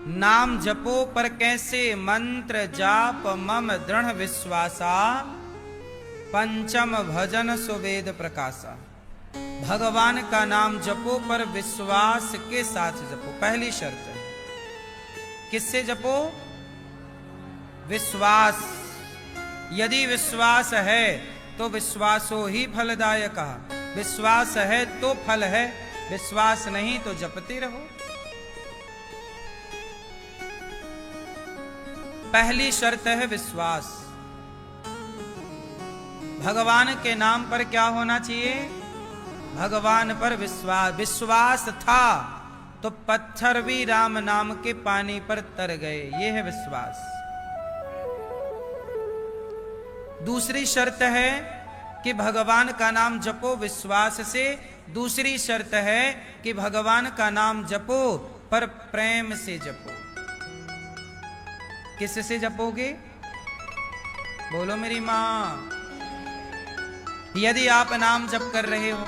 नाम जपो पर कैसे मंत्र जाप मम दृढ़ विश्वासा, पंचम भजन सुवेद प्रकाशा। भगवान का नाम जपो पर विश्वास के साथ जपो। पहली शर्त है, किससे जपो? विश्वास। यदि विश्वास है तो विश्वासो ही फलदायक। विश्वास है तो फल है, विश्वास नहीं तो जपते रहो। पहली शर्त है विश्वास। भगवान के नाम पर क्या होना चाहिए? भगवान पर विश्वास। विश्वास था तो पत्थर भी राम नाम के पानी पर तर गए। यह है विश्वास। दूसरी शर्त है कि भगवान का नाम जपो विश्वास से। दूसरी शर्त है कि भगवान का नाम जपो पर प्रेम से जपो। किससे जपोगे? बोलो मेरी मां। यदि आप नाम जप कर रहे हो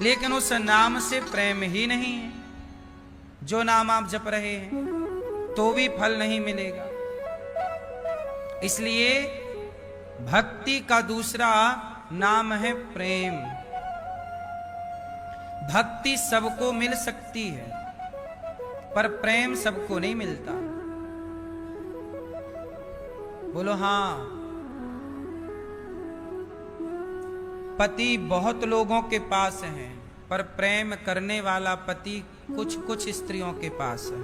लेकिन उस नाम से प्रेम ही नहीं है, जो नाम आप जप रहे हैं, तो भी फल नहीं मिलेगा। इसलिए भक्ति का दूसरा नाम है प्रेम। भक्ति सबको मिल सकती है पर प्रेम सबको नहीं मिलता। बोलो हां। पति बहुत लोगों के पास है पर प्रेम करने वाला पति कुछ कुछ स्त्रियों के पास है।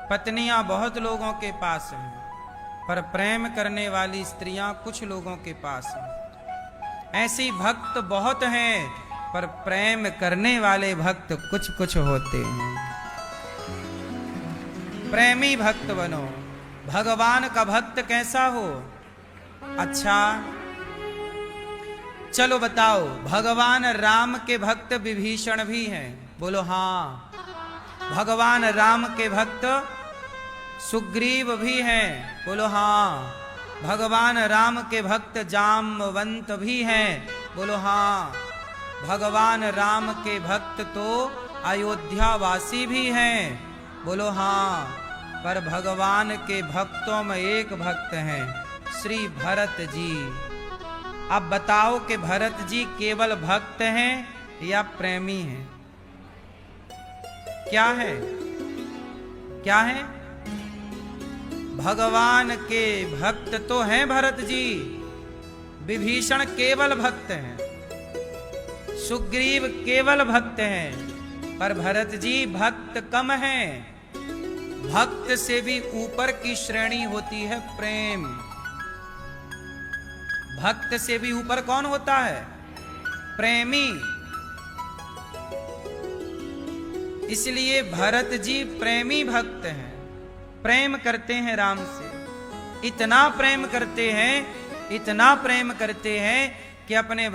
पत्नियां बहुत लोगों के पास हैं पर प्रेम करने वाली स्त्रियां कुछ लोगों के पास हैं। ऐसी भक्त बहुत हैं पर प्रेम करने वाले भक्त कुछ कुछ होते हैं। प्रेमी भक्त बनो। भगवान का भक्त कैसा हो? अच्छा चलो बताओ, भगवान राम के भक्त विभीषण भी हैं। बोलो हां। भगवान राम के भक्त सुग्रीव भी हैं। बोलो हां। भगवान राम के भक्त जामवंत भी हैं। बोलो हां। भगवान राम के भक्त तो अयोध्यावासी भी हैं। बोलो हां। पर भगवान के भक्तों में एक भक्त हैं, श्री भरत जी। अब बताओ कि भरत जी केवल भक्त हैं या प्रेमी हैं? क्या है? क्या है? भगवान के भक्त तो हैं भरत जी। विभीषण केवल भक्त हैं, सुग्रीव केवल भक्त हैं, पर भरत जी भक्त कम हैं। भक्त से भी ऊपर की श्रेणी होती है प्रेम। भक्त से भी ऊपर कौन होता है? प्रेमी। इसलिए भरत जी प्रेमी भक्त हैं, प्रेम करते हैं राम से। इतना प्रेम करते हैं, इतना प्रेम करते हैं कि अपने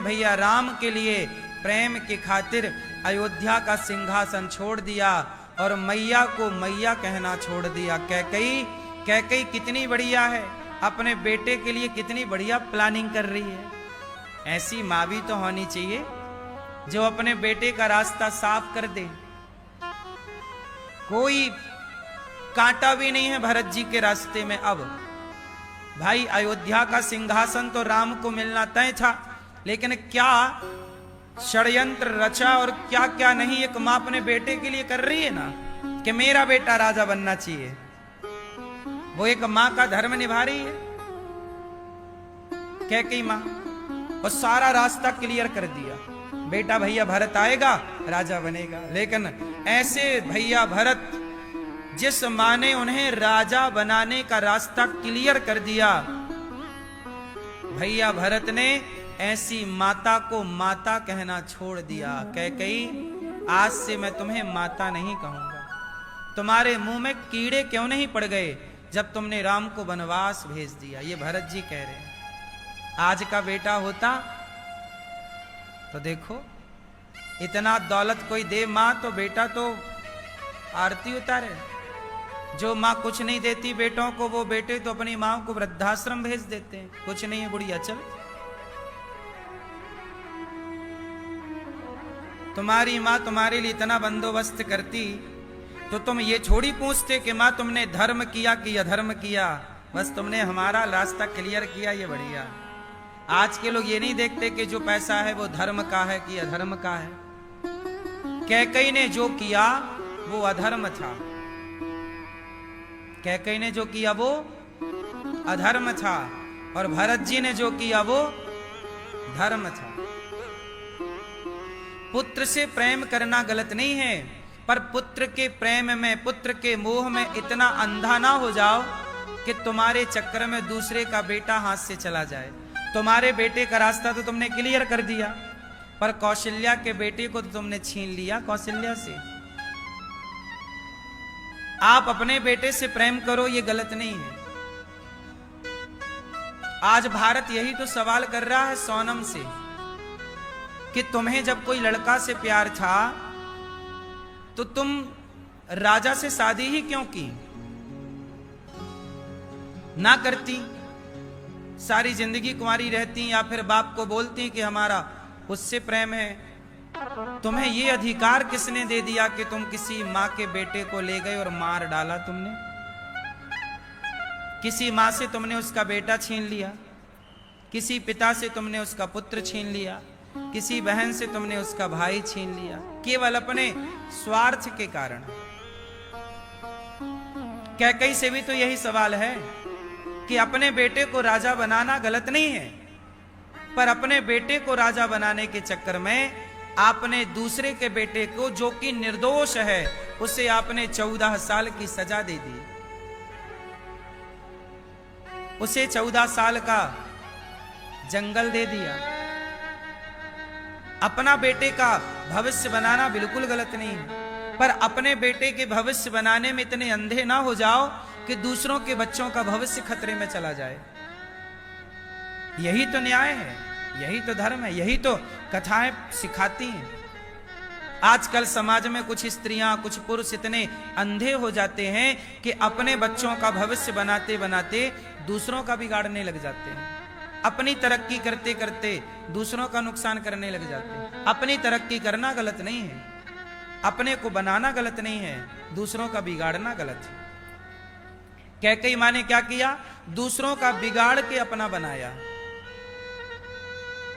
भैया राम के लिए प्रेम की खातिर अयोध्या का सिंहासन छोड़ दिया और मैया को मैया कहना छोड़ दिया। कैकई कितनी बढ़िया है, अपने बेटे के लिए कितनी बढ़िया प्लानिंग कर रही है। ऐसी माँ भी तो होनी चाहिए जो अपने बेटे का रास्ता साफ कर दे। कोई कांटा भी नहीं है भरत जी के रास्ते में। अब भाई अयोध्या का सिंहासन तो राम को मिलना तय था, लेकिन क्या षड्यंत्र रचा और क्या क्या नहीं एक मां अपने बेटे के लिए कर रही है ना, कि मेरा बेटा राजा बनना चाहिए। वो एक मां का धर्म निभा रही है, कैकेयी मां, और सारा रास्ता क्लियर कर दिया। बेटा भैया भरत आएगा, राजा बनेगा। लेकिन ऐसे भैया भरत, जिस मां ने उन्हें राजा बनाने का रास्ता क्लियर कर दिया, भैया भरत ने ऐसी माता को माता कहना छोड़ दिया। कैकेयी, आज से मैं तुम्हें माता नहीं कहूंगा। तुम्हारे मुंह में कीड़े क्यों नहीं पड़ गए जब तुमने राम को वनवास भेज दिया? ये भरत जी कह रहे हैं। आज का बेटा होता तो देखो, इतना दौलत कोई दे मां तो बेटा तो आरती उतारे। जो मां कुछ नहीं देती बेटों को, वो बेटे तो अपनी मां को वृद्धाश्रम भेज देते हैं। कुछ नहीं है बुढ़िया, चल। तुम्हारी मां तुम्हारे लिए इतना बंदोबस्त करती तो तुम ये छोड़ी पूछते कि माँ तुमने धर्म किया कि अधर्म किया, बस तुमने हमारा रास्ता क्लियर किया, ये बढ़िया। आज के लोग ये नहीं देखते कि जो पैसा है वो धर्म का है कि अधर्म का है। कैकई ने जो किया वो अधर्म था, कैकई ने जो किया वो अधर्म था, और भरत जी ने जो किया वो धर्म था। पुत्र से प्रेम करना गलत नहीं है, पर पुत्र के प्रेम में, पुत्र के मोह में इतना अंधा ना हो जाओ कि तुम्हारे चक्कर में दूसरे का बेटा हाथ से चला जाए। तुम्हारे बेटे का रास्ता तो तुमने क्लियर कर दिया, पर कौशल्या के बेटे को तो तुमने छीन लिया कौशल्या से। आप अपने बेटे से प्रेम करो, ये गलत नहीं है। आज भारत यही तो सवाल कर रहा है सोनम से कि तुम्हें जब कोई लड़का से प्यार था तो तुम राजा से शादी ही क्यों की? ना करती, सारी जिंदगी कुंवारी रहती, या फिर बाप को बोलती कि हमारा उससे प्रेम है। तुम्हें ये अधिकार किसने दे दिया कि तुम किसी माँ के बेटे को ले गए और मार डाला? तुमने किसी माँ से तुमने उसका बेटा छीन लिया, किसी पिता से तुमने उसका पुत्र छीन लिया, किसी बहन से तुमने उसका भाई छीन लिया, केवल अपने स्वार्थ के कारण। कैकई से भी तो यही सवाल है कि अपने बेटे को राजा बनाना गलत नहीं है, पर अपने बेटे को राजा बनाने के चक्कर में आपने दूसरे के बेटे को, जो कि निर्दोष है, उसे आपने 14 साल की सजा दे दी। उसे 14 साल का जंगल दे दिया। अपना बेटे का भविष्य बनाना बिल्कुल गलत नहीं है, पर अपने बेटे के भविष्य बनाने में इतने अंधे ना हो जाओ कि दूसरों के बच्चों का भविष्य खतरे में चला जाए। यही तो न्याय है, यही तो धर्म है, यही तो कथाएं सिखाती हैं। आजकल समाज में कुछ स्त्रियां, कुछ पुरुष इतने अंधे हो जाते हैं कि अपने बच्चों का भविष्य बनाते बनाते दूसरों का बिगाड़ने लग जाते हैं। अपनी तरक्की करते करते दूसरों का नुकसान करने लग जाते हैं। अपनी तरक्की करना गलत नहीं है, अपने को बनाना गलत नहीं है, दूसरों का बिगाड़ना गलत है। कैकई माँ ने क्या किया? दूसरों का बिगाड़ के अपना बनाया,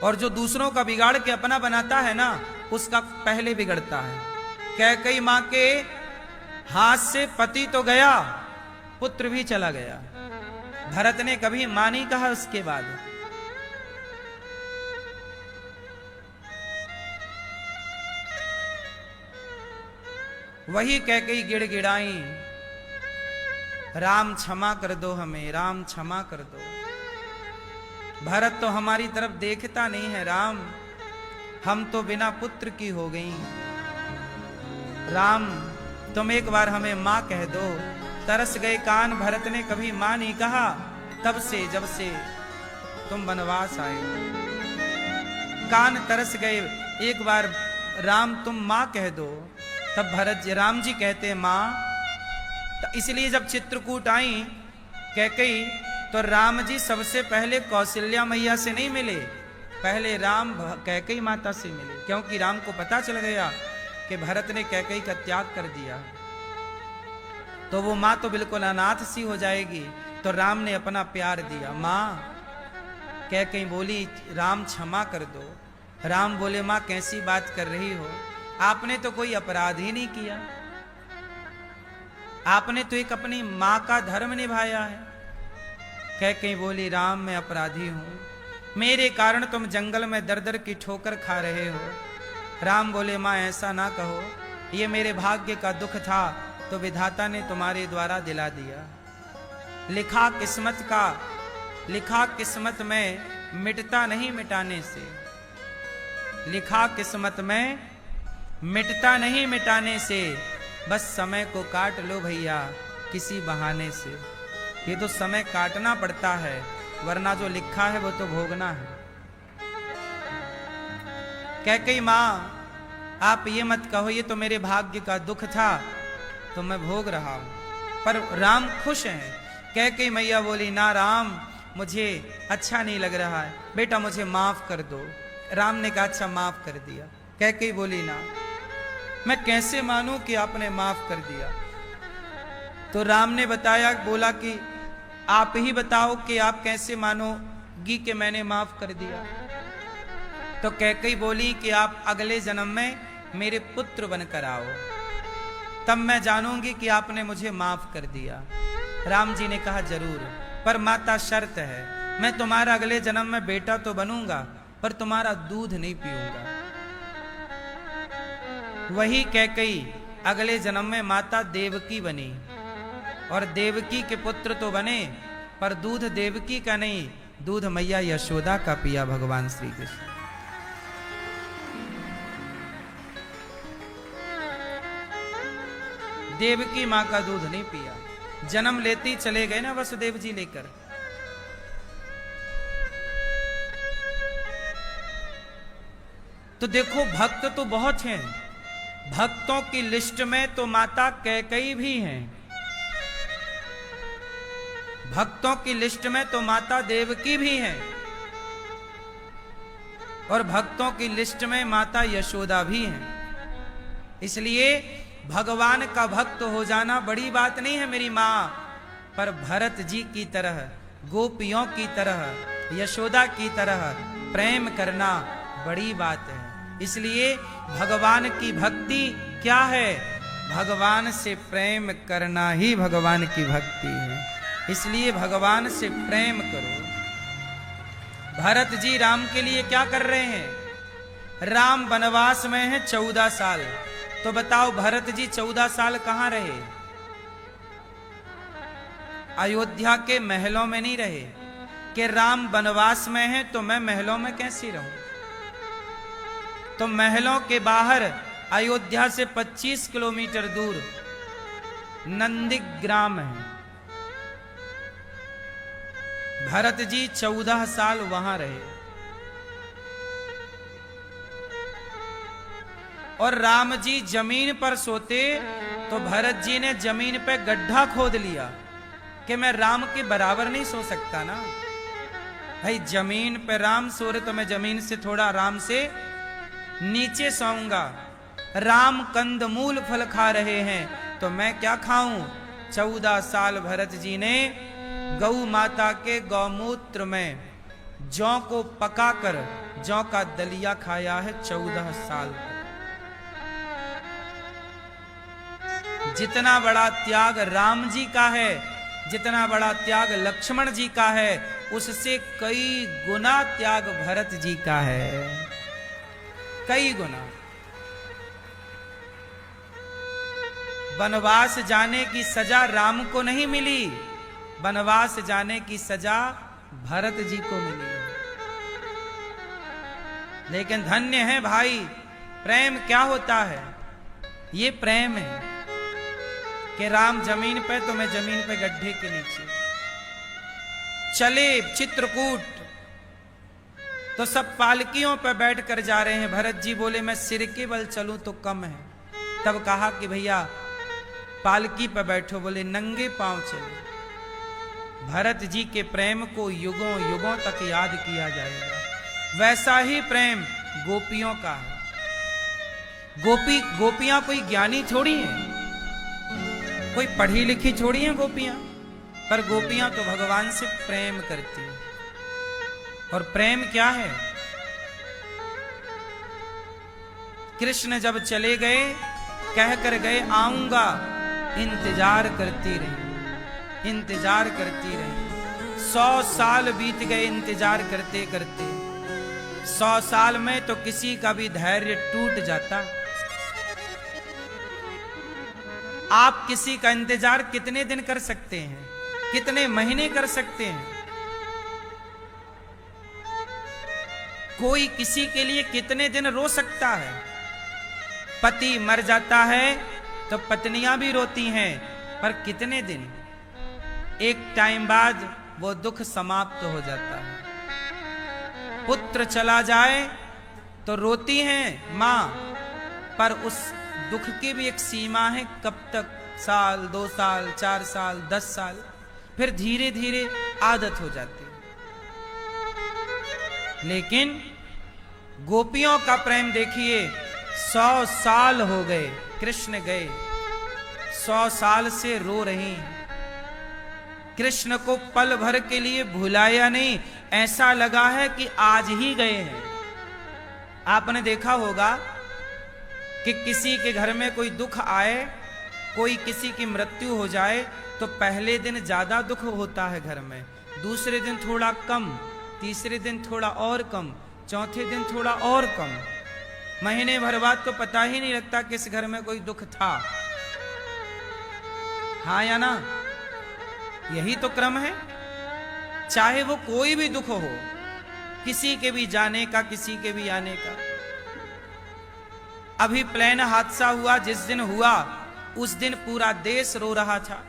और जो दूसरों का बिगाड़ के अपना बनाता है ना, उसका पहले बिगड़ता है। कैकई माँ के हाथ से पति तो गया, पुत्र भी चला गया। भरत ने कभी मां नहीं कहा उसके बाद। वही कैकई गिड़गिड़ाई, राम क्षमा कर दो हमें, राम क्षमा कर दो। भरत तो हमारी तरफ देखता नहीं है, राम हम तो बिना पुत्र की हो गई। राम तुम एक बार हमें मां कह दो। तरस गए कान, भरत ने कभी मां नहीं कहा तब से, जब से तुम वनवास आए। कान तरस गए, एक बार राम तुम मां कह दो। तब राम जी कहते मां। तो इसलिए जब चित्रकूट आई कैकई, तो राम जी सबसे पहले कौशल्या मैया से नहीं मिले, पहले राम कैकई माता से मिले, क्योंकि राम को पता चल गया कि भरत ने कैकई का त्याग कर दिया, तो वो माँ तो बिल्कुल अनाथ सी हो जाएगी। तो राम ने अपना प्यार दिया। माँ कैकई बोली राम क्षमा कर दो। राम बोले माँ कैसी बात कर रही हो, आपने तो कोई अपराध ही नहीं किया, आपने तो एक अपनी माँ का धर्म निभाया है। कैकई बोली राम मैं अपराधी हूं, मेरे कारण तुम जंगल में दर दर की ठोकर खा रहे हो। राम बोले माँ ऐसा ना कहो, ये मेरे भाग्य का दुख था तो विधाता ने तुम्हारे द्वारा दिला दिया। लिखा किस्मत का, लिखा किस्मत में मिटता नहीं मिटाने से, लिखा किस्मत में मिटता नहीं मिटाने से, बस समय को काट लो भैया किसी बहाने से। ये तो समय काटना पड़ता है, वरना जो लिखा है वो तो भोगना है। कैकई माँ आप ये मत कहो, ये तो मेरे भाग्य का दुख था तो मैं भोग रहा हूं। पर राम खुश हैं। कैकई मैया बोली ना राम मुझे अच्छा नहीं लग रहा है, बेटा मुझे माफ कर दो। राम ने कहा अच्छा माफ कर दिया। कैकई बोली ना, मैं कैसे मानूं कि आपने माफ कर दिया। तो राम ने बताया, बोला कि आप ही बताओ कि आप कैसे मानोगी कि मैंने माफ कर दिया। तो कैकेयी बोली कि आप अगले जन्म में मेरे पुत्र बनकर आओ, तब मैं जानूंगी कि आपने मुझे माफ कर दिया। राम जी ने कहा जरूर, पर माता शर्त है, मैं तुम्हारा अगले जन्म में बेटा तो बनूंगा पर तुम्हारा दूध नहीं पीऊंगा। वही कैकेयी अगले जन्म में माता देवकी बनी और देवकी के पुत्र तो बने पर दूध देवकी का नहीं, दूध मैया यशोदा का पिया भगवान श्री कृष्ण। देवकी मां का दूध नहीं पिया, जन्म लेते ही चले गए ना वसुदेव जी लेकर। तो देखो भक्त तो बहुत हैं, भक्तों की लिस्ट में तो माता कैकेयी भी हैं, भक्तों की लिस्ट में तो माता देवकी भी हैं और भक्तों की लिस्ट में माता यशोदा भी हैं। इसलिए भगवान का भक्त हो जाना बड़ी बात नहीं है मेरी मां, पर भरत जी की तरह, गोपियों की तरह, यशोदा की तरह प्रेम करना बड़ी बात है। इसलिए भगवान की भक्ति क्या है? भगवान से प्रेम करना ही भगवान की भक्ति है। इसलिए भगवान से प्रेम करो। भरत जी राम के लिए क्या कर रहे हैं? राम वनवास में है 14 साल। तो बताओ भरत जी 14 साल कहां रहे? अयोध्या के महलों में नहीं रहे कि राम वनवास में है तो मैं महलों में कैसे रहूं। तो महलों के बाहर अयोध्या से 25 किलोमीटर दूर नंदीग्राम है। भरत जी 14 साल वहां रहे और राम जी जमीन पर सोते तो भरत जी ने जमीन पे गड्ढा खोद लिया कि मैं राम के बराबर नहीं सो सकता ना भाई। जमीन पे राम सो रहे तो मैं जमीन से थोड़ा आराम से नीचे सोऊंगा। राम कंदमूल फल खा रहे हैं तो मैं क्या खाऊं। 14 साल भरत जी ने गौ माता के गौमूत्र में जौ को पकाकर जौ का दलिया खाया है 14 साल। जितना बड़ा त्याग राम जी का है, जितना बड़ा त्याग लक्ष्मण जी का है, उससे कई गुना त्याग भरत जी का है, कई गुना। वनवास जाने की सजा राम को नहीं मिली, वनवास जाने की सजा भरत जी को मिली। लेकिन धन्य है भाई, प्रेम क्या होता है? ये प्रेम है कि राम जमीन पे तो मैं जमीन पे गड्ढे के नीचे। चले चित्रकूट तो सब पालकियों पे बैठ कर जा रहे हैं। भरत जी बोले मैं सिर के बल चलूं तो कम है। तब कहा कि भैया पालकी पे बैठो। बोले नंगे पांव चले। भरत जी के प्रेम को युगों युगों तक याद किया जाएगा। वैसा ही प्रेम गोपियों का है। गोपियां कोई ज्ञानी थोड़ी हैं, कोई पढ़ी लिखी थोड़ी हैं गोपियां, पर गोपियां तो भगवान से प्रेम करती हैं। और प्रेम क्या है? कृष्ण जब चले गए कह कर गए आऊंगा, इंतजार करती रही, इंतजार करती रही। 100 साल बीत गए इंतजार करते करते। 100 साल में तो किसी का भी धैर्य टूट जाता। आप किसी का इंतजार कितने दिन कर सकते हैं? कितने महीने कर सकते हैं? कोई किसी के लिए कितने दिन रो सकता है? पति मर जाता है तो पत्नियां भी रोती हैं, पर कितने दिन? एक टाइम बाद वो दुख समाप्त हो जाता है। पुत्र चला जाए तो रोती हैं मां, पर उस दुख की भी एक सीमा है। कब तक? साल, 2 साल, 4 साल, 10 साल, फिर धीरे धीरे आदत हो जाती है। लेकिन गोपियों का प्रेम देखिए, 100 साल हो गए, कृष्ण गए, 100 साल से रो रही हैं। कृष्ण को पल भर के लिए भुलाया नहीं, ऐसा लगा है कि आज ही गए हैं। आपने देखा होगा कि किसी के घर में कोई दुख आए, कोई किसी की मृत्यु हो जाए, तो पहले दिन ज्यादा दुख होता है घर में, दूसरे दिन थोड़ा कम, तीसरे दिन थोड़ा और कम, चौथे दिन थोड़ा और कम, महीने भर बाद तो पता ही नहीं लगता कि इस घर में कोई दुख था। हाँ या ना? यही तो क्रम है। चाहे वो कोई भी दुख हो, किसी के भी जाने का, किसी के भी आने का। अभी प्लेन हादसा हुआ, जिस दिन हुआ उस दिन पूरा देश रो रहा था,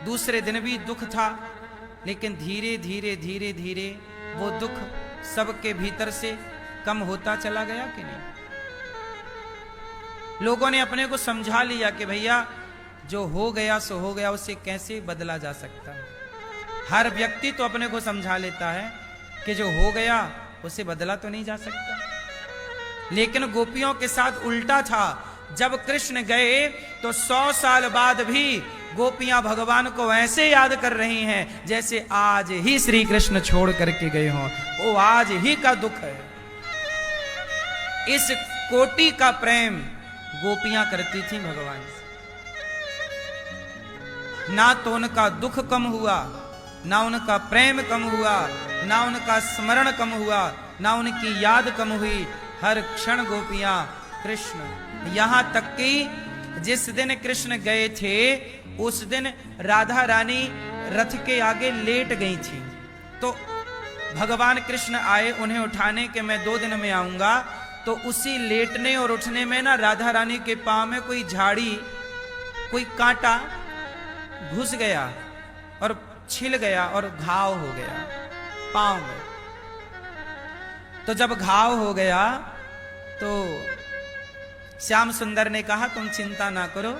दूसरे दिन भी दुख था, लेकिन धीरे धीरे धीरे धीरे वो दुख सबके भीतर से कम होता चला गया कि नहीं? लोगों ने अपने को समझा लिया कि भैया जो हो गया सो हो गया, उसे कैसे बदला जा सकता है। हर व्यक्ति तो अपने को समझा लेता है कि जो हो गया उसे बदला तो नहीं जा सकता, लेकिन गोपियों के साथ उल्टा था। जब कृष्ण गए तो 100 साल बाद भी गोपियां भगवान को ऐसे याद कर रही हैं जैसे आज ही श्री कृष्ण छोड़ करके गए हों, वो आज ही का दुख है। इस कोटि का प्रेम गोपियां करती थी भगवान से। ना तो उनका दुख कम हुआ, ना उनका प्रेम कम हुआ, ना उनका स्मरण कम हुआ, ना उनकी याद कम हुई। हर क्षण गोपियां कृष्ण। यहां तक कि जिस दिन कृष्ण गए थे उस दिन राधा रानी रथ के आगे लेट गई थी, तो भगवान कृष्ण आए उन्हें उठाने के मैं 2 दिन में आऊंगा। तो उसी लेटने और उठने में ना राधा रानी के पांव में कोई झाड़ी, कोई कांटा घुस गया और छिल गया और घाव हो गया पांव में। तो जब घाव हो गया तो श्याम सुंदर ने कहा तुम चिंता ना करो,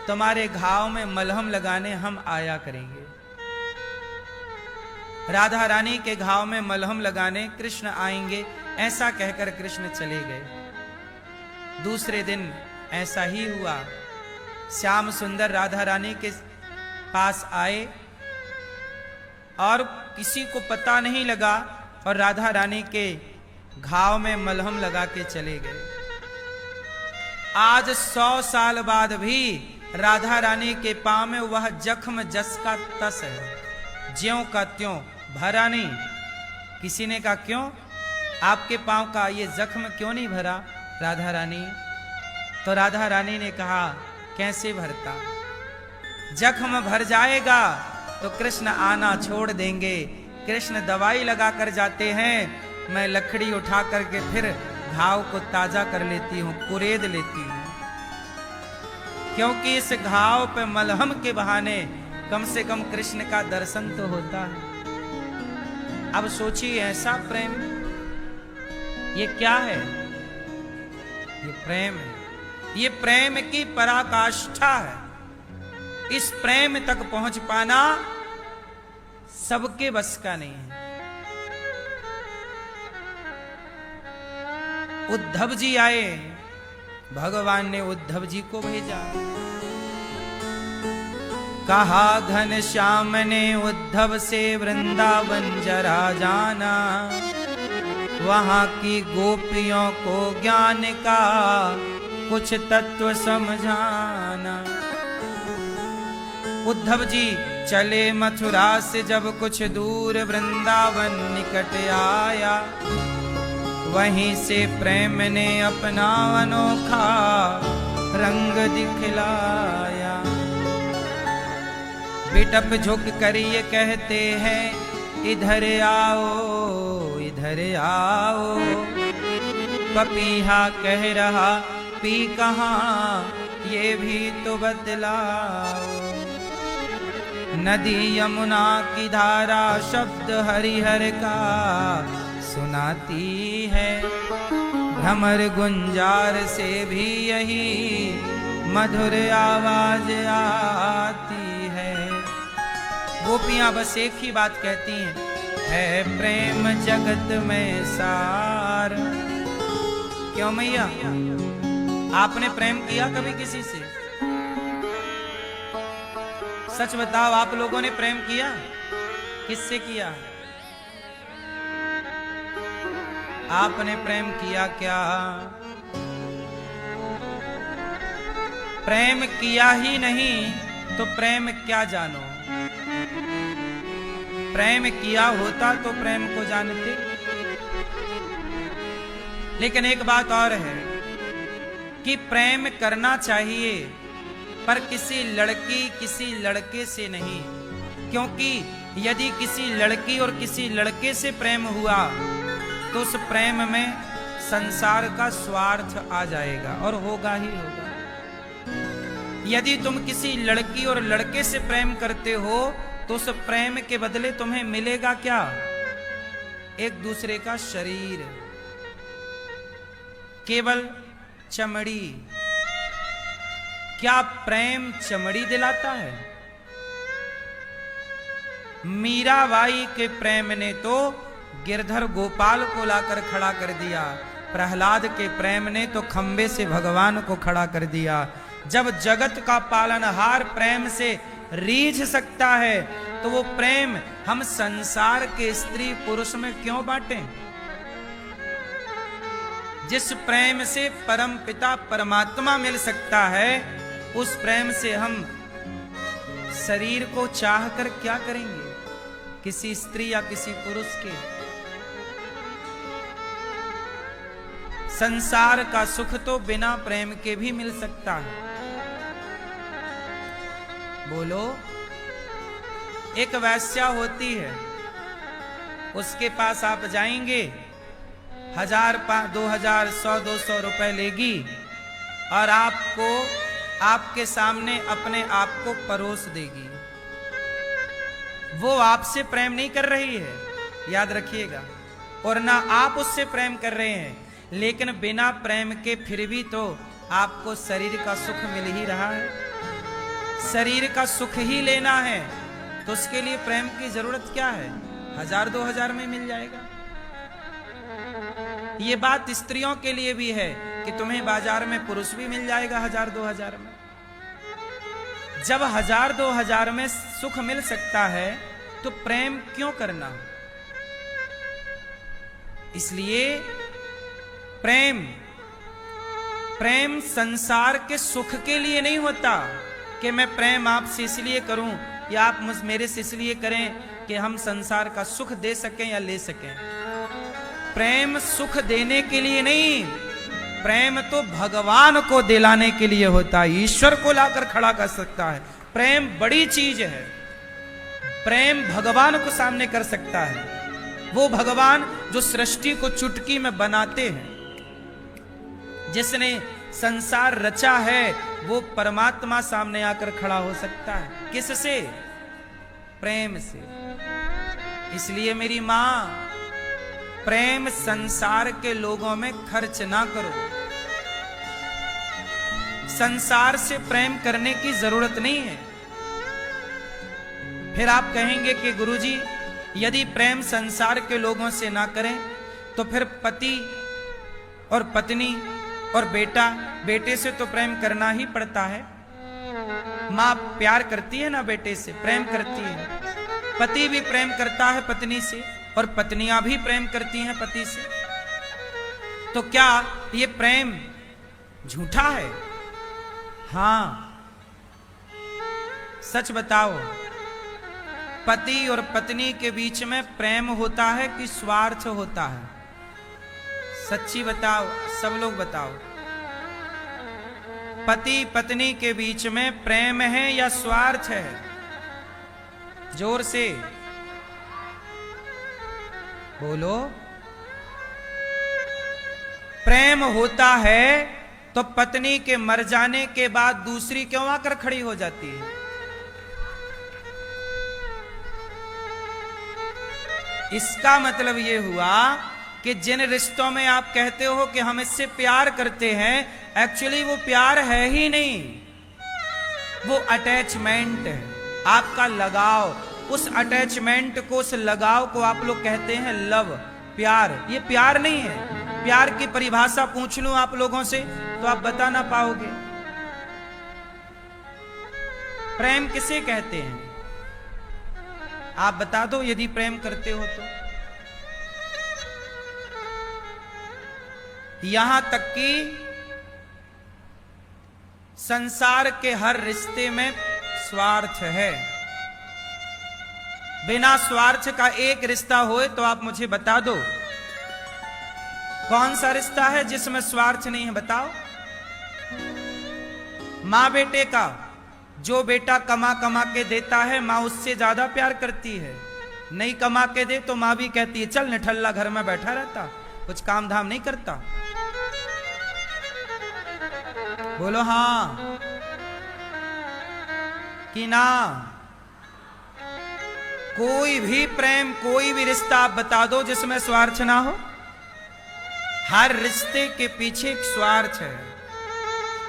तुम्हारे घाव में मलहम लगाने हम आया करेंगे। राधा रानी के घाव में मलहम लगाने कृष्ण आएंगे, ऐसा कहकर कृष्ण चले गए। दूसरे दिन ऐसा ही हुआ। श्याम सुंदर राधा रानी के पास आए और किसी को पता नहीं लगा और राधा रानी के घाव में मलहम लगा के चले गए। आज 100 साल बाद भी राधा रानी के पांव में वह जख्म जस का तस है, ज्यों का त्यों, भरा नहीं। किसी ने कहा क्यों आपके पांव का ये जख्म क्यों नहीं भरा राधा रानी? तो राधा रानी ने कहा कैसे भरता, जख्म भर जाएगा तो कृष्ण आना छोड़ देंगे। कृष्ण दवाई लगा कर जाते हैं, मैं लकड़ी उठा करके फिर घाव को ताजा कर लेती हूं, कुरेद लेती हूं, क्योंकि इस घाव पे मलहम के बहाने कम से कम कृष्ण का दर्शन तो होता है। अब सोचिए ऐसा प्रेम, ये क्या है? ये प्रेम है, ये प्रेम की पराकाष्ठा है। इस प्रेम तक पहुंच पाना सबके बस का नहीं है। उद्धव जी आए, भगवान ने उद्धव जी को भेजा। कहा घनश्याम ने उद्धव से वृंदावन जरा जाना, वहां की गोपियों को ज्ञान का कुछ तत्व समझाना। उद्धव जी चले मथुरा से जब कुछ दूर, वृंदावन निकट आया, वहीं से प्रेम ने अपना अनोखा रंग दिखलाया। बिटप झुक कर ये कहते हैं इधर आओ, इधर आओ। पपीहा कह रहा पी कहाँ, ये भी तो बतलाओ। नदी यमुना की धारा शब्द हरिहर का सुनाती है, भ्रमर गुंजार से भी यही मधुर आवाज आती है। गोपियां बस एक ही बात कहती हैं, है प्रेम जगत में सार। क्यों मैया? आपने प्रेम किया कभी किसी से? सच बताओ, आप लोगों ने प्रेम किया? किससे किया? आपने प्रेम किया क्या? प्रेम किया ही नहीं तो प्रेम क्या जानो? प्रेम किया होता तो प्रेम को जानते। लेकिन एक बात और है कि प्रेम करना चाहिए, पर किसी लड़की किसी लड़के से नहीं, क्योंकि यदि किसी लड़की और किसी लड़के से प्रेम हुआ तो उस प्रेम में संसार का स्वार्थ आ जाएगा और होगा ही होगा। यदि तुम किसी लड़की और लड़के से प्रेम करते हो तो उस प्रेम के बदले तुम्हें मिलेगा क्या? एक दूसरे का शरीर, केवल चमड़ी। क्या प्रेम चमड़ी दिलाता है? मीराबाई के प्रेम ने तो गिरधर गोपाल को लाकर खड़ा कर दिया, प्रहलाद के प्रेम ने तो खंबे से भगवान को खड़ा कर दिया। जब जगत का पालनहार प्रेम से रीझ सकता है तो वो प्रेम हम संसार के स्त्री पुरुष में क्यों बांटें? जिस प्रेम से परम पिता परमात्मा मिल सकता है, उस प्रेम से हम शरीर को चाहकर क्या करेंगे किसी स्त्री या किसी पुरुष के? संसार का सुख तो बिना प्रेम के भी मिल सकता है। बोलो, एक वैश्या होती है, उसके पास आप जाएंगे, 1000, 2000, 100, 200 रुपए लेगी और आपको आपके सामने अपने आप को परोस देगी। वो आपसे प्रेम नहीं कर रही है, याद रखिएगा, और ना आप उससे प्रेम कर रहे हैं, लेकिन बिना प्रेम के फिर भी तो आपको शरीर का सुख मिल ही रहा है, शरीर का सुख ही लेना है, तो उसके लिए प्रेम की जरूरत क्या है? 1000, 2000 में मिल जाएगा। ये बात स्त्रियों के लिए भी है कि तुम्हें बाजार में पुरुष भी मिल जाएगा 1000, 2000 में। जब 1000, 2000 में सुख मिल सकता है तो प्रेम क्यों करना? इसलिए प्रेम संसार के सुख के लिए नहीं होता कि मैं प्रेम आपसे इसलिए करूं या आप मेरे से इसलिए करें कि हम संसार का सुख दे सकें या ले सकें। प्रेम सुख देने के लिए नहीं, प्रेम तो भगवान को दिलाने के लिए होता है, ईश्वर को लाकर खड़ा कर सकता है। प्रेम बड़ी चीज है, प्रेम भगवान को सामने कर सकता है। वो भगवान जो सृष्टि को चुटकी में बनाते हैं, जिसने संसार रचा है, वो परमात्मा सामने आकर खड़ा हो सकता है। किससे? प्रेम से। इसलिए मेरी मां, प्रेम संसार के लोगों में खर्च ना करो। संसार से प्रेम करने की जरूरत नहीं है। फिर आप कहेंगे कि गुरुजी, यदि प्रेम संसार के लोगों से ना करें तो फिर पति और पत्नी और बेटे से तो प्रेम करना ही पड़ता है। माँ प्यार करती है ना बेटे से, प्रेम करती है। पति भी प्रेम करता है पत्नी से और पत्नियां भी प्रेम करती हैं पति से। तो क्या ये प्रेम झूठा है? हाँ, सच बताओ, पति और पत्नी के बीच में प्रेम होता है कि स्वार्थ होता है? सच्ची बताओ, सब लोग बताओ, पति पत्नी के बीच में प्रेम है या स्वार्थ है? जोर से बोलो। प्रेम होता है तो पत्नी के मर जाने के बाद दूसरी क्यों आकर खड़ी हो जाती है? इसका मतलब यह हुआ कि जिन रिश्तों में आप कहते हो कि हम इससे प्यार करते हैं, एक्चुअली वो प्यार है ही नहीं, वो अटैचमेंट है, आपका लगाव। उस अटैचमेंट को, उस लगाव को आप लोग कहते हैं लव, प्यार। ये प्यार नहीं है। प्यार की परिभाषा पूछ लूं आप लोगों से, तो आप बता ना पाओगे। प्रेम किसे कहते हैं आप बता दो, यदि प्रेम करते हो तो। यहां तक कि संसार के हर रिश्ते में स्वार्थ है। बिना स्वार्थ का एक रिश्ता होए तो आप मुझे बता दो, कौन सा रिश्ता है जिसमें स्वार्थ नहीं है, बताओ। मां बेटे का, जो बेटा कमा कमा के देता है मां उससे ज्यादा प्यार करती है। नहीं कमा के दे तो मां भी कहती है चल निठल्ला घर में बैठा रहता, कुछ काम धाम नहीं करता। बोलो हां कि ना। कोई भी प्रेम, कोई भी रिश्ता आप बता दो जिसमें स्वार्थ ना हो। हर रिश्ते के पीछे एक स्वार्थ है,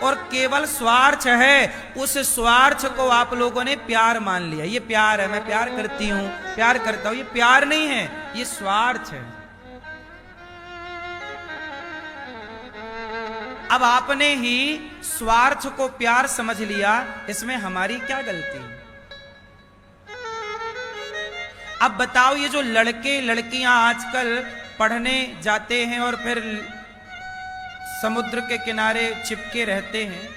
और केवल स्वार्थ है, उस स्वार्थ को आप लोगों ने प्यार मान लिया। ये प्यार है, मैं प्यार करती हूं, प्यार करता हूं। ये प्यार नहीं है, ये स्वार्थ है। अब आपने ही स्वार्थ को प्यार समझ लिया, इसमें हमारी क्या गलती है? अब बताओ, ये जो लड़के लड़कियां आजकल पढ़ने जाते हैं और फिर समुद्र के किनारे चिपके रहते हैं,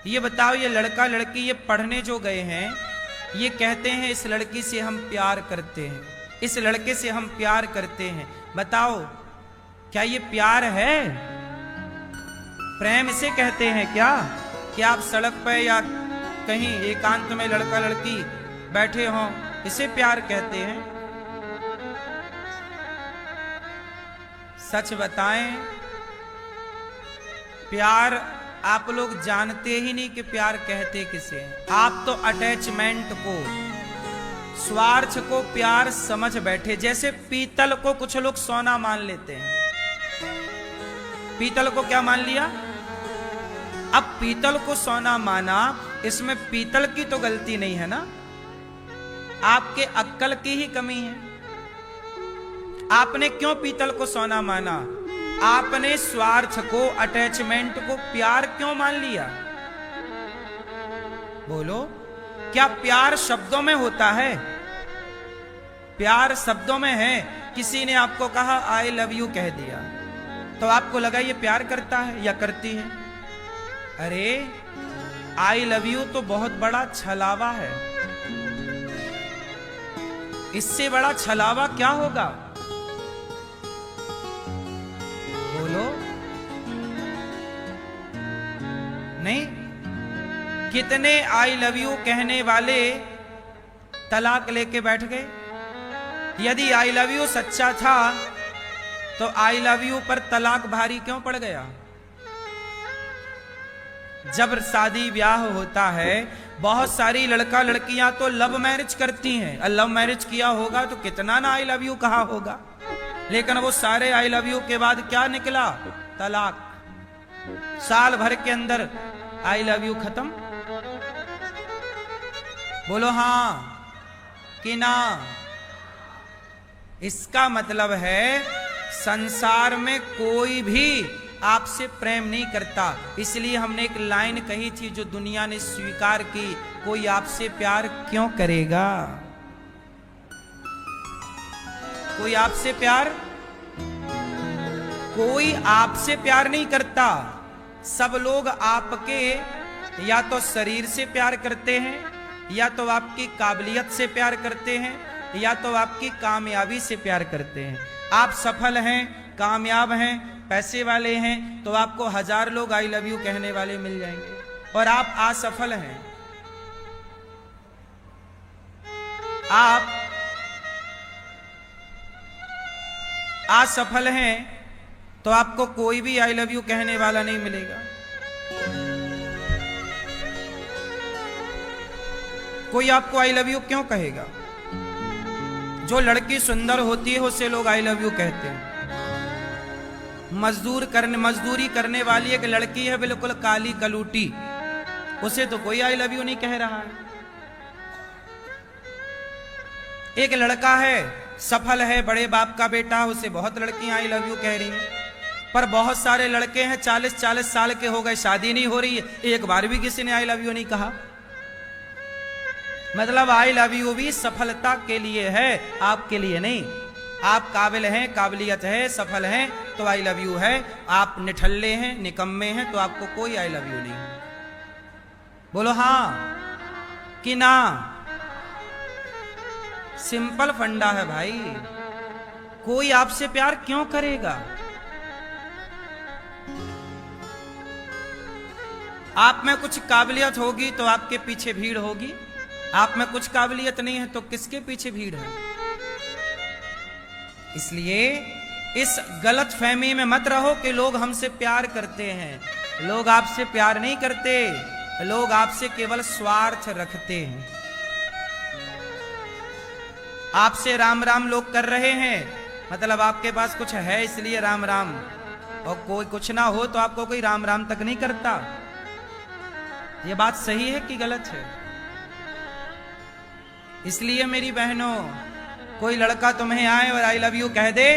ये बताओ, ये लड़का लड़की ये पढ़ने जो गए हैं, ये कहते हैं इस लड़की से हम प्यार करते हैं, इस लड़के से हम प्यार करते हैं। बताओ क्या ये प्यार है? प्रेम इसे कहते हैं क्या कि आप सड़क पर या कहीं एकांत में लड़का लड़की बैठे हों, इसे प्यार कहते हैं? सच बताएं, प्यार आप लोग जानते ही नहीं कि प्यार कहते किसे हैं। आप तो अटैचमेंट को, स्वार्थ को प्यार समझ बैठे। जैसे पीतल को कुछ लोग सोना मान लेते हैं। पीतल को क्या मान लिया? अब पीतल को सोना माना, इसमें पीतल की तो गलती नहीं है ना, आपके अक्ल की ही कमी है। आपने क्यों पीतल को सोना माना? आपने स्वार्थ को, अटैचमेंट को प्यार क्यों मान लिया? बोलो, क्या प्यार शब्दों में होता है? प्यार शब्दों में है। किसी ने आपको कहा आई लव यू कह दिया, तो आपको लगा ये प्यार करता है या करती है? अरे आई लव यू तो बहुत बड़ा छलावा है, इससे बड़ा छलावा क्या होगा? बोलो नहीं। कितने आई लव यू कहने वाले तलाक लेके बैठ गए। यदि आई लव यू सच्चा था तो आई लव यू पर तलाक भारी क्यों पड़ गया? जब शादी ब्याह होता है, बहुत सारी लड़का लड़कियां तो लव मैरिज करती हैं, और लव मैरिज किया होगा तो कितना ना आई लव यू कहा होगा, लेकिन वो सारे आई लव यू के बाद क्या निकला? तलाक। साल भर के अंदर आई लव यू खत्म। बोलो हां कि ना। इसका मतलब है संसार में कोई भी आपसे प्रेम नहीं करता। इसलिए हमने एक लाइन कही थी जो दुनिया ने स्वीकार की, कोई आपसे प्यार क्यों करेगा? कोई आपसे प्यार, कोई आपसे प्यार नहीं करता। सब लोग आपके या तो शरीर से प्यार करते हैं, या तो आपकी काबिलियत से प्यार करते हैं, या तो आपकी कामयाबी से प्यार करते हैं। आप सफल हैं, कामयाब हैं, पैसे वाले हैं, तो आपको 1000 लोग आई लव यू कहने वाले मिल जाएंगे। और आप असफल हैं, आप असफल हैं, तो आपको कोई भी आई लव यू कहने वाला नहीं मिलेगा। कोई आपको आई लव यू क्यों कहेगा? जो लड़की सुंदर होती है उसे लोग आई लव यू कहते हैं। मजदूरी करने वाली एक लड़की है बिल्कुल काली कलूटी, उसे तो कोई आई लव यू नहीं कह रहा है। एक लड़का है, सफल है, बड़े बाप का बेटा, उसे बहुत लड़कियां आई लव यू कह रही हैं। पर बहुत सारे लड़के हैं 40-40 साल के हो गए, शादी नहीं हो रही है, एक बार भी किसी ने आई लव यू नहीं कहा। मतलब आई लव यू भी सफलता के लिए है, आपके लिए नहीं। आप काबिल हैं, काबिलियत है, सफल हैं तो आई लव यू है। आप निठल्ले हैं, निकम्मे हैं तो आपको कोई आई लव यू नहीं। बोलो हां कि ना। सिंपल फंडा है भाई। कोई आपसे प्यार क्यों करेगा? आप में कुछ काबिलियत होगी तो आपके पीछे भीड़ होगी, आप में कुछ काबिलियत नहीं है तो किसके पीछे भीड़ है? इसलिए इस गलत फहमी में मत रहो कि लोग हमसे प्यार करते हैं। लोग आपसे प्यार नहीं करते, लोग आपसे केवल स्वार्थ रखते हैं। आपसे राम राम लोग कर रहे हैं, मतलब आपके पास कुछ है इसलिए राम राम, और कोई कुछ ना हो तो आपको कोई राम राम तक नहीं करता। ये बात सही है कि गलत है? इसलिए मेरी बहनों, कोई लड़का तुम्हें आए और आई लव यू कह दे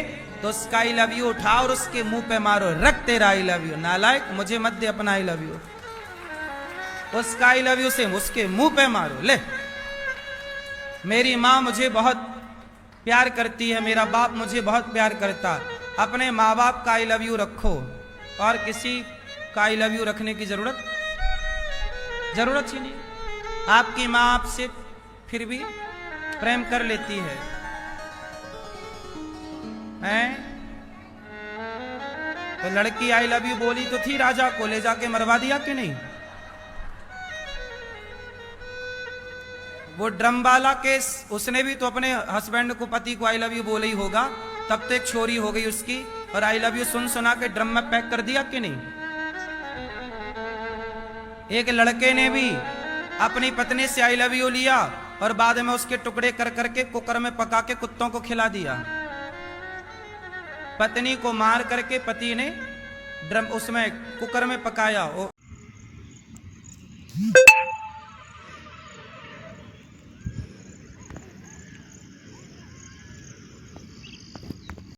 तो उसका आई लव यू उठाओ और उसके मुंह पे मारो, रख तेरा आई लव यू। नालायक, मुझे मत दे अपना आई लव यू। उसका आई लव यू से उसके मुंह पे मारो। ले, मेरी माँ मुझे बहुत प्यार करती है, मेरा बाप मुझे बहुत प्यार करता। अपने माँ बाप का आई लव यू रखो और किसी का आई लव यू रखने की जरूरत ही नहीं। आपकी माँ आपसे फिर भी प्रेम कर लेती है, हैं? तो लड़की आई लव यू बोली तो थी, राजा को ले जाके मरवा दिया कि नहीं? वो ड्रम वाला केस, उसने भी तो अपने हस्बैंड को, पति को आई लव यू बोला ही होगा, तब तो एक छोरी हो गई उसकी, और आई लव यू सुन सुना के ड्रम में पैक कर दिया कि नहीं? एक लड़के ने भी अपनी पत्नी से आई लव यू लिया और बाद में उसके टुकड़े कर करके कुकर में पका के कुत्तों को खिला दिया। पत्नी को मार करके पति ने ड्रम उसमें कुकर में पकाया।